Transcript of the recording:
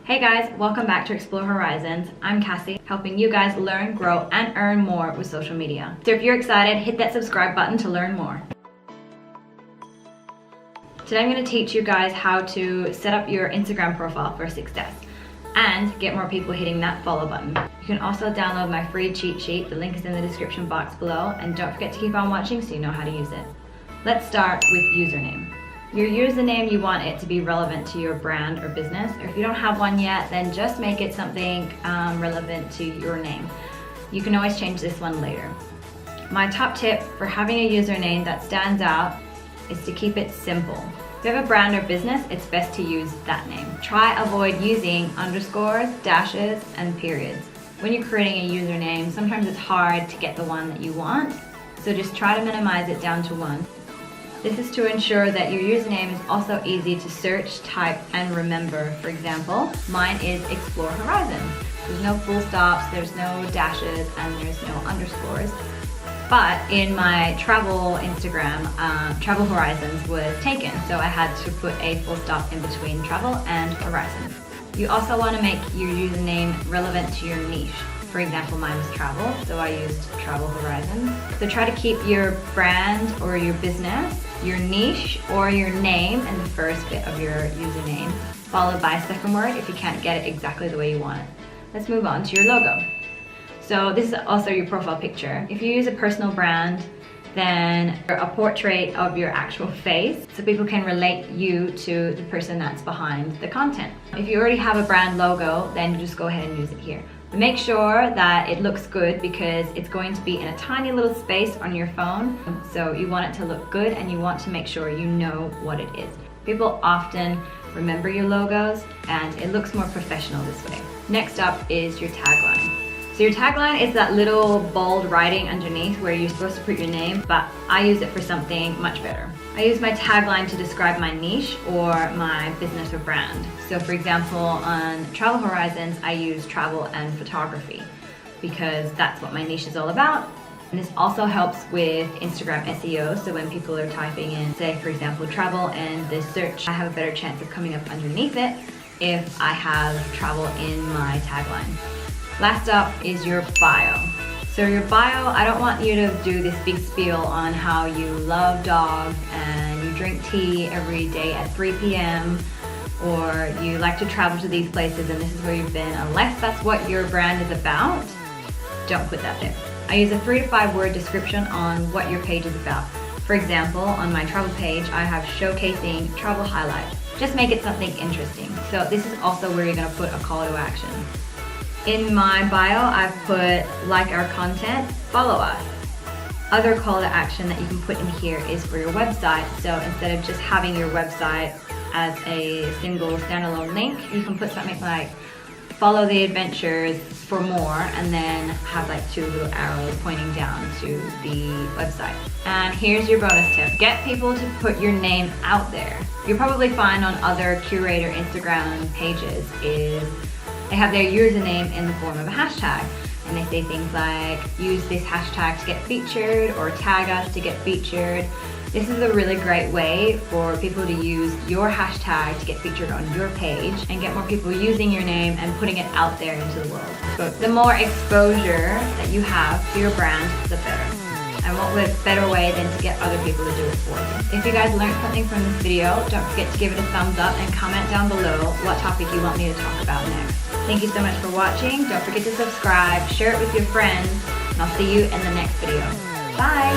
Hey guys, welcome back to Explore Horizons. I'm Cassie, helping you guys learn, grow, and earn more with social media. So if you're excited, hit that subscribe button to learn more. Today I'm going to teach you guys how to set up your Instagram profile for success and get more people hitting that follow button. You can also download my free cheat sheet. The link is in the description box below, and don't forget to keep on watching so you know how to use it. Let's start with username. Your username, you want it to be relevant to your brand or business. Or if you don't have one yet, then just make it something relevant to your name. You can always change this one later. My top tip for having a username that stands out is to keep it simple. If you have a brand or business, it's best to use that name. Try avoid using underscores, dashes, and periods. When you're creating a username, sometimes it's hard to get the one that you want, so just try to minimize it down to one. This is to ensure that your username is also easy to search, type, and remember. For example, mine is Explore Horizons. There's no full stops, there's no dashes, and there's no underscores. But in my travel Instagram, Travel Horizons was taken, so I had to put a full stop in between travel and horizons. You also want to make your username relevant to your niche. For example, mine was travel, so I used Travel Horizons. So try to keep your brand or your business, your niche, or your name in the first bit of your username, followed by a second word if you can't get it exactly the way you want it. Let's move on to your logo. So this is also your profile picture. If you use a personal brand, then a portrait of your actual face so people can relate you to the person that's behind the content. If you already have a brand logo, then you just go ahead and use it here. But make sure that it looks good because it's going to be in a tiny little space on your phone. So you want it to look good and you want to make sure you know what it is. People often remember your logos and it looks more professional this way. Next up is your tagline. So your tagline is that little bold writing underneath where you're supposed to put your name, but I use it for something much better. I use my tagline to describe my niche or my business or brand. So for example, on Travel Horizons, I use travel and photography because that's what my niche is all about. And this also helps with Instagram SEO, so when people are typing in, say for example, travel and the search, I have a better chance of coming up underneath it if I have travel in my tagline. Last up is your bio. So your bio, I don't want you to do this big spiel on how you love dogs and you drink tea every day at 3 p.m. or you like to travel to these places and this is where you've been. Unless that's what your brand is about, don't put that there. I use a 3 to 5 word description on what your page is about. For example, on my travel page, I have showcasing travel highlights. Just make it something interesting. So this is also where you're gonna put a call to action. In my bio, I've put like our content, follow us. Other call to action that you can put in here is for your website. So instead of just having your website as a single standalone link, you can put something like follow the adventures for more and then have like 2 little arrows pointing down to the website. And here's your bonus tip. Get people to put your name out there. You'll probably find on other curator Instagram pages is they have their username in the form of a hashtag. And they say things like, use this hashtag to get featured or tag us to get featured. This is a really great way for people to use your hashtag to get featured on your page and get more people using your name and putting it out there into the world. But the more exposure that you have to your brand, the better. And what better way than to get other people to do it for you. If you guys learned something from this video, don't forget to give it a thumbs up and comment down below what topic you want me to talk about next. Thank you so much for watching. Don't forget to subscribe, share it with your friends, and I'll see you in the next video. Bye!